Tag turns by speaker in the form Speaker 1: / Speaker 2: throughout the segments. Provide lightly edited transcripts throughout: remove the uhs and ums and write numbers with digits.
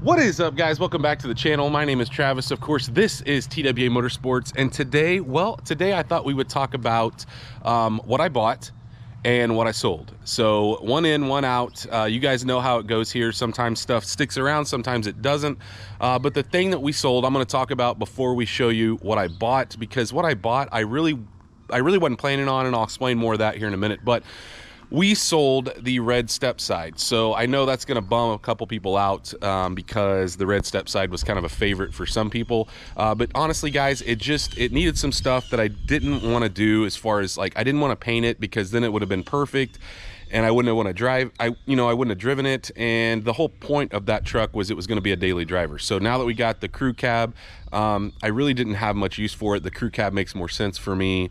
Speaker 1: What is up, guys? Welcome back to the channel. My name is Travis. Of course, this is TWA Motorsports, and today I thought we would talk about what I bought and what I sold. So one in, one out. You guys know how it goes here. Sometimes stuff sticks around, sometimes it doesn't. But the thing that we sold, I'm going to talk about before we show you what I bought, because what I bought, I really wasn't planning on, and I'll explain more of that here in a minute. But we sold the red stepside. So I know that's going to bum a couple people out because the red stepside was kind of a favorite for some people. But honestly, guys, it needed some stuff that I didn't want to do, as far as, like, I didn't want to paint it because then it would have been perfect and I wouldn't have want to drive. I wouldn't have driven it. And the whole point of that truck was it was going to be a daily driver. So now that we got the crew cab, I really didn't have much use for it. The crew cab makes more sense for me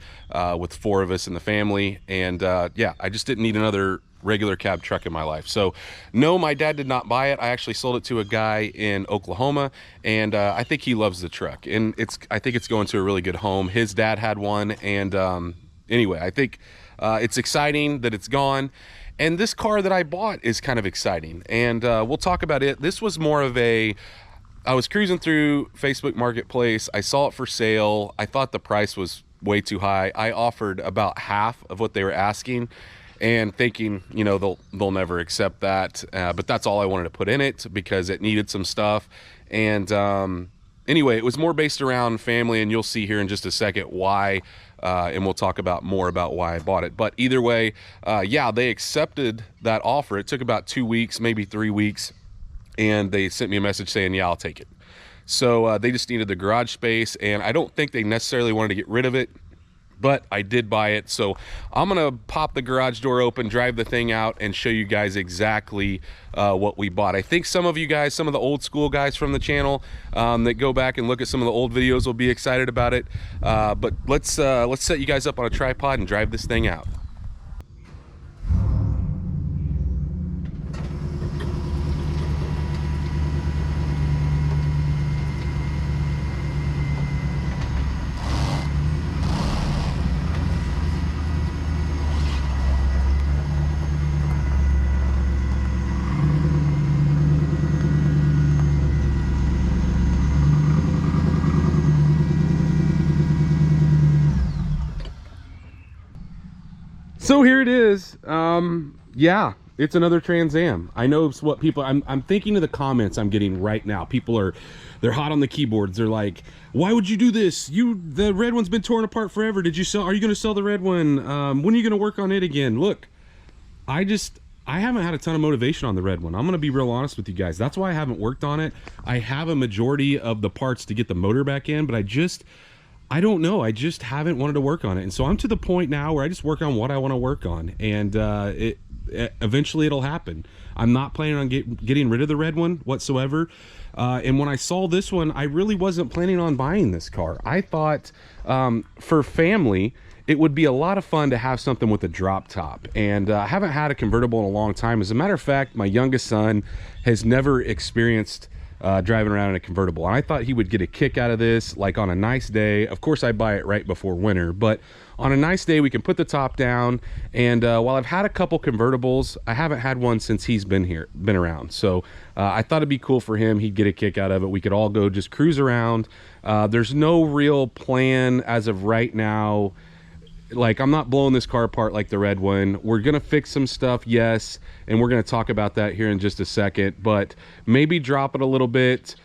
Speaker 1: with 4 of us in the family. And yeah, I just didn't need another regular cab truck in my life. So no, my dad did not buy it. I actually sold it to a guy in Oklahoma, and I think he loves the truck, and I think it's going to a really good home. His dad had one, and anyway, I think it's exciting that it's gone. And this car that I bought is kind of exciting, and we'll talk about it. This was more of I was cruising through Facebook Marketplace. I saw it for sale. I thought the price was way too high. I offered about half of what they were asking, and thinking, they'll never accept that. But that's all I wanted to put in it because it needed some stuff. And anyway, it was more based around family, and you'll see here in just a second why. And we'll talk about more about why I bought it. But either way, yeah, they accepted that offer. It took about 2 weeks, maybe 3 weeks. And they sent me a message saying, yeah, I'll take it. So they just needed the garage space, and I don't think they necessarily wanted to get rid of it, but I did buy it. So I'm gonna pop the garage door open, drive the thing out, and show you guys exactly what we bought. I think some of you guys, some of the old school guys from the channel that go back and look at some of the old videos will be excited about it. But let's set you guys up on a tripod and drive this thing out. So here it is. Yeah, it's another Trans Am. I know it's what people, I'm thinking of the comments I'm getting right now. People they're hot on the keyboards. They're like, why would you do this? The red one's been torn apart forever. Are you going to sell the red one? When are you going to work on it again? Look, I haven't had a ton of motivation on the red one. I'm going to be real honest with you guys. That's why I haven't worked on it. I have a majority of the parts to get the motor back in, but I don't know. I just haven't wanted to work on it. And so I'm to the point now where I just work on what I want to work on. And eventually it'll happen. I'm not planning on getting rid of the red one whatsoever. And when I saw this one, I really wasn't planning on buying this car. I thought for family, it would be a lot of fun to have something with a drop top. And I haven't had a convertible in a long time. As a matter of fact, my youngest son has never experienced driving around in a convertible, and I thought he would get a kick out of this, like on a nice day. Of course, I buy it right before winter, but on a nice day we can put the top down. And while I've had a couple convertibles, I haven't had one since he's been around. So I thought it'd be cool for him. He'd get a kick out of it. We could all go just cruise around. There's no real plan as of right now. Like, I'm not blowing this car apart like the red one. We're gonna fix some stuff, yes, and we're gonna talk about that here in just a second. But maybe drop it a little bit,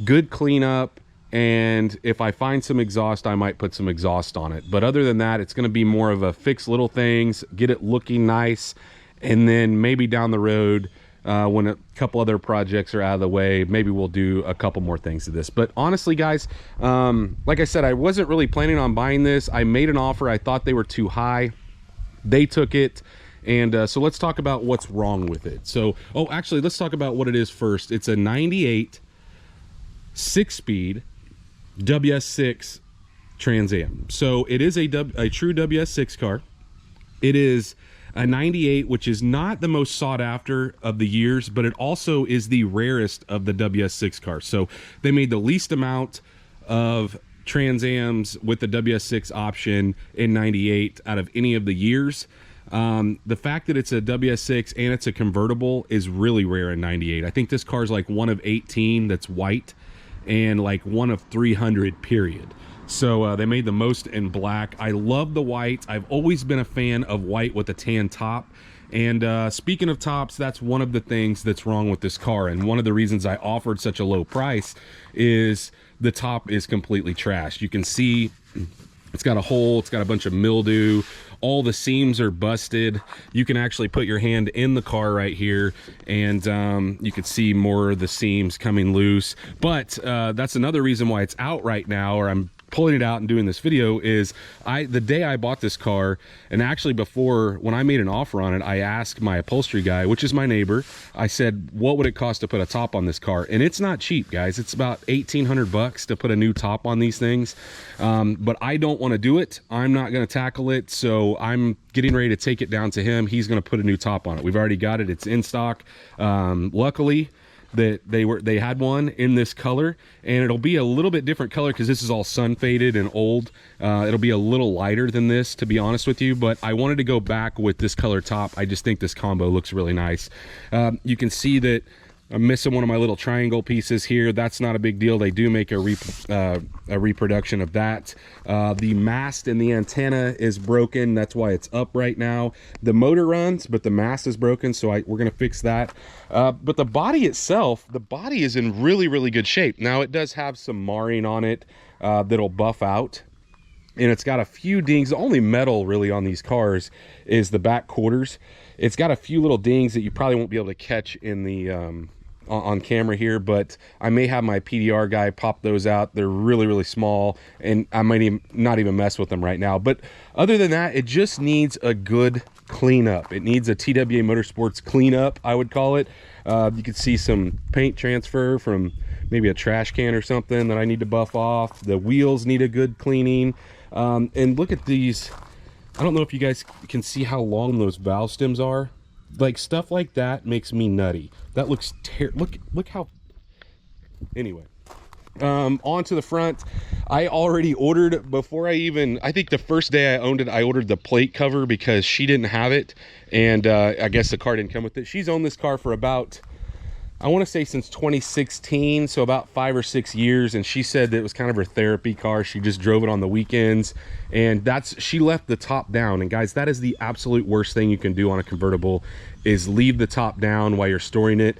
Speaker 1: good cleanup, and if I find some exhaust, I might put some exhaust on it. But other than that, it's gonna be more of a fix little things, get it looking nice, and then maybe down the road, when a couple other projects are out of the way, maybe we'll do a couple more things to this. But honestly, guys, like I said, I wasn't really planning on buying this. I made an offer. I thought they were too high. They took it. And so let's talk about what's wrong with it. So, actually, let's talk about what it is first. It's a 98 6-speed WS6 Trans Am. So it is a true WS6 car. It is a 98, which is not the most sought after of the years, but it also is the rarest of the WS6 cars. So they made the least amount of Trans Ams with the WS6 option in 98 out of any of the years. The fact that it's a WS6 and it's a convertible is really rare in 98. I think this car is like one of 18 that's white and like one of 300 period. So they made the most in black. I love the white. I've always been a fan of white with a tan top. And speaking of tops, that's one of the things that's wrong with this car. And one of the reasons I offered such a low price is the top is completely trashed. You can see it's got a hole, it's got a bunch of mildew, all the seams are busted. You can actually put your hand in the car right here and you can see more of the seams coming loose. But that's another reason why it's out right now, or I'm pulling it out and doing this video, is the day I bought this car, and actually before, when I made an offer on it, I asked my upholstery guy, which is my neighbor, I said, what would it cost to put a top on this car? And it's not cheap, guys. It's about 1,800 bucks to put a new top on these things. But I don't want to do it. I'm not going to tackle it. So I'm getting ready to take it down to him. He's going to put a new top on it. We've already got it. It's in stock. Luckily, that they had one in this color, and it'll be a little bit different color because this is all sun faded and old. It'll be a little lighter than this, to be honest with you, but I wanted to go back with this color top. I just think this combo looks really nice. You can see that I'm missing one of my little triangle pieces here. That's not a big deal. They do make a reproduction of that. The mast and the antenna is broken. That's why it's up right now. The motor runs, but the mast is broken, so we're going to fix that. But the body itself, the body is in really, really good shape. Now, it does have some marring on it that'll buff out. And it's got a few dings. The only metal really on these cars is the back quarters. It's got a few little dings that you probably won't be able to catch in the on camera here, but I may have my PDR guy pop those out. They're really, really small, and I might not even mess with them right now. But other than that, it just needs a good cleanup. It needs a TWA Motorsports cleanup, I would call it. You can see some paint transfer from maybe a trash can or something that I need to buff off. The wheels need a good cleaning. And look at these. I don't know if you guys can see how long those valve stems are. Like, stuff like that makes me nutty. That looks look how. Anyway, onto the front. I already ordered, before I think the first day I owned it, I ordered the plate cover because she didn't have it, and I guess the car didn't come with it. She's owned this car for about, I want to say, since 2016, so about 5 or 6 years, and she said that it was kind of her therapy car. She just drove it on the weekends, and she left the top down. And guys, that is the absolute worst thing you can do on a convertible, is leave the top down while you're storing it.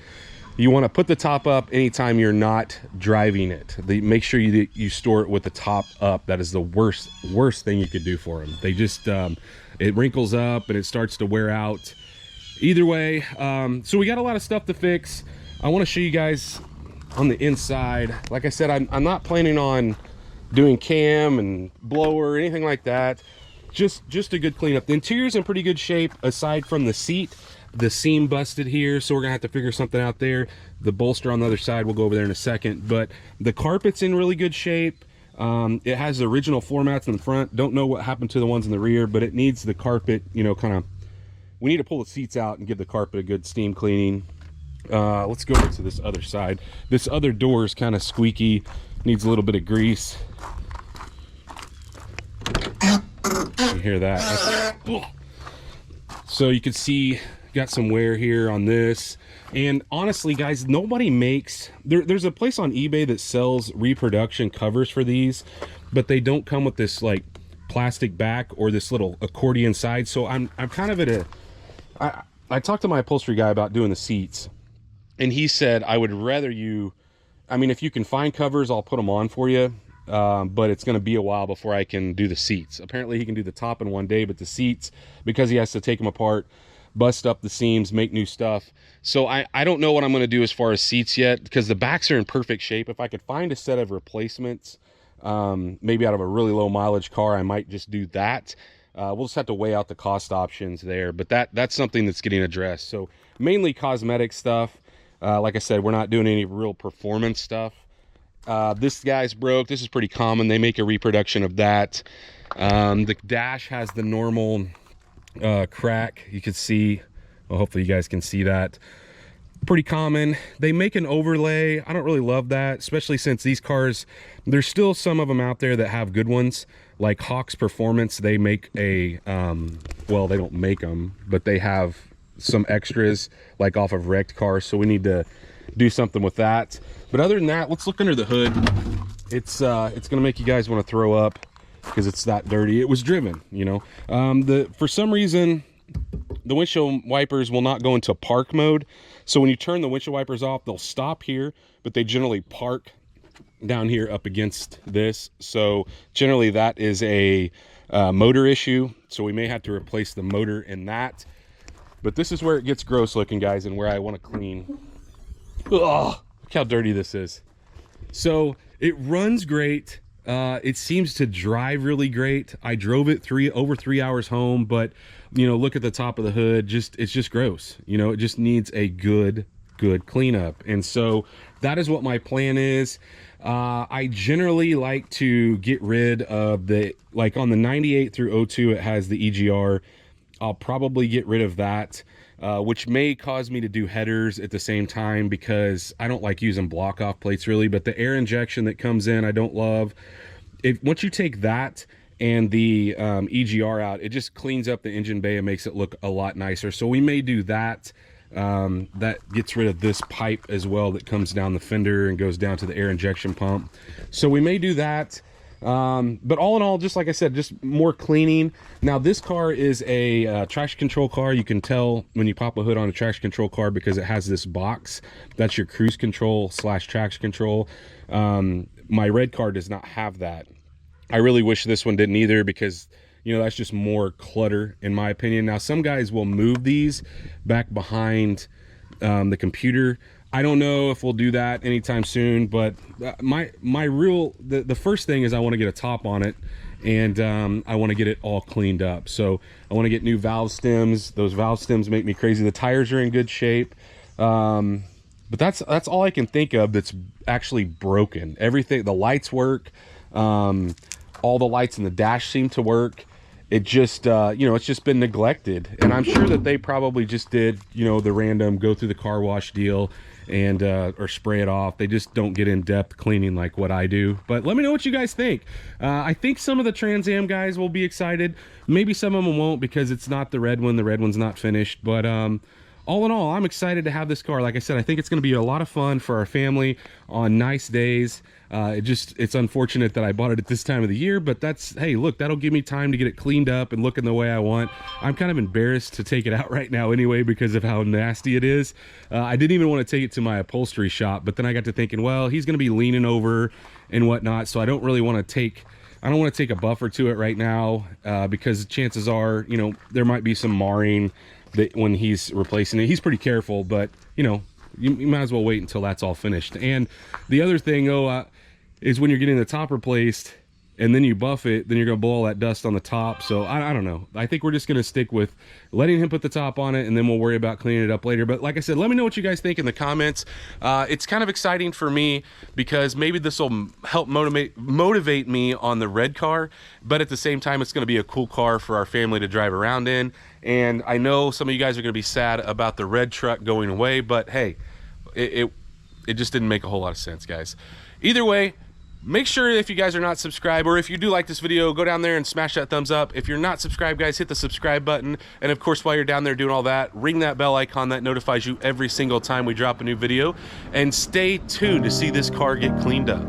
Speaker 1: You want to put the top up anytime you're not driving it. Make sure you store it with the top up. That is the worst thing you could do for them. They just it wrinkles up and it starts to wear out. Either way, so we got a lot of stuff to fix. I want to show you guys on the inside. Like I said, I'm not planning on doing cam and blower or anything like that. Just a good cleanup. The interior's in pretty good shape aside from the seat. The seam busted here, so we're gonna have to figure something out there. The bolster on the other side, we'll go over there in a second. But the carpet's in really good shape. It has the original floor mats in the front. Don't know what happened to the ones in the rear, but it needs the carpet, you know, kind of, we need to pull the seats out and give the carpet a good steam cleaning. Let's go over to this other side. This other door is kind of squeaky, needs a little bit of grease. You hear that? So you can see, got some wear here on this. And honestly, guys, nobody makes, there's a place on eBay that sells reproduction covers for these, but they don't come with this like plastic back or this little accordion side. So I'm kind of at I talked to my upholstery guy about doing the seats, and he said, I would rather I mean, if you can find covers, I'll put them on for you. But it's going to be a while before I can do the seats. Apparently he can do the top in one day, but the seats, because he has to take them apart, bust up the seams, make new stuff. So I don't know what I'm going to do as far as seats yet, because the backs are in perfect shape. If I could find a set of replacements, maybe out of a really low mileage car, I might just do that. We'll just have to weigh out the cost options there, but that's something that's getting addressed. So mainly cosmetic stuff. Like I said, we're not doing any real performance stuff. This guy's broke. This is pretty common. They make a reproduction of that. The dash has the normal crack. You can see, well, hopefully you guys can see that. pretty common. They make an overlay. I don't really love that, especially since these cars, there's still some of them out there that have good ones, like Hawk's Performance. They make a well, they don't make them, but they have some extras like off of wrecked cars, so we need to do something with that. But other than that, let's look under the hood. It's gonna make you guys want to throw up because it's that dirty. It was driven, you know. For some reason the windshield wipers will not go into park mode, so when you turn the windshield wipers off, they'll stop here, but they generally park down here up against this. So generally that is a motor issue, so we may have to replace the motor in that. But this is where it gets gross looking, guys, and where I want to clean. Oh, look how dirty this is. So it runs great. It seems to drive really great. I drove it over 3 hours home, but you know, look at the top of the hood. It's just gross. You know, it just needs a good cleanup. And so that is what my plan is. I generally like to get rid of like on the 98 through 02, it has the EGR. I'll probably get rid of that, which may cause me to do headers at the same time because I don't like using block off plates really, but the air injection that comes in, I don't love. Once you take that and the EGR out, it just cleans up the engine bay and makes it look a lot nicer. So we may do that. That gets rid of this pipe as well that comes down the fender and goes down to the air injection pump. So we may do that. But all in all, just like I said, just more cleaning. Now this car is a traction control car. You can tell when you pop a hood on a traction control car because it has this box. That's your cruise control / traction control. My red car does not have that. I really wish this one didn't either because, you know, that's just more clutter in my opinion. Now some guys will move these back behind the computer. I don't know if we'll do that anytime soon, but the first thing is I want to get a top on it, and I want to get it all cleaned up. So I want to get new valve stems. Those valve stems make me crazy. The tires are in good shape, but that's all I can think of that's actually broken. Everything, the lights work, all the lights in the dash seem to work. It just you know, it's just been neglected, and I'm sure that they probably just did, you know, the random go through the car wash deal and or spray it off. They just don't get in-depth cleaning like what I do. But let me know what you guys think. I think some of the Trans Am guys will be excited, maybe some of them won't because it's not the red one. The red one's not finished, but all in all, I'm excited to have this car. Like I said, I think it's going to be a lot of fun for our family on nice days. It's unfortunate that I bought it at this time of the year, but hey, look, that'll give me time to get it cleaned up and looking the way I want. I'm kind of embarrassed to take it out right now anyway because of how nasty it is. I didn't even want to take it to my upholstery shop, but then I got to thinking, well, he's going to be leaning over and whatnot, so I don't really want to take a buffer to it right now because chances are, you know, there might be some marring that when he's replacing it. He's pretty careful, but you know, you might as well wait until that's all finished. And the other thing is when you're getting the top replaced and then you buff it, then you're gonna blow all that dust on the top. So I don't know, I think we're just gonna stick with letting him put the top on it, and then we'll worry about cleaning it up later. But like I said, let me know what you guys think in the comments. It's kind of exciting for me because maybe this will help motivate me on the red car, but at the same time it's going to be a cool car for our family to drive around in. And I know some of you guys are going to be sad about the red truck going away, but hey, it just didn't make a whole lot of sense, guys. Either way, make sure if you guys are not subscribed, or if you do like this video, go down there and smash that thumbs up. If you're not subscribed, guys, hit the subscribe button. And of course, while you're down there doing all that, ring that bell icon that notifies you every single time we drop a new video. And stay tuned to see this car get cleaned up.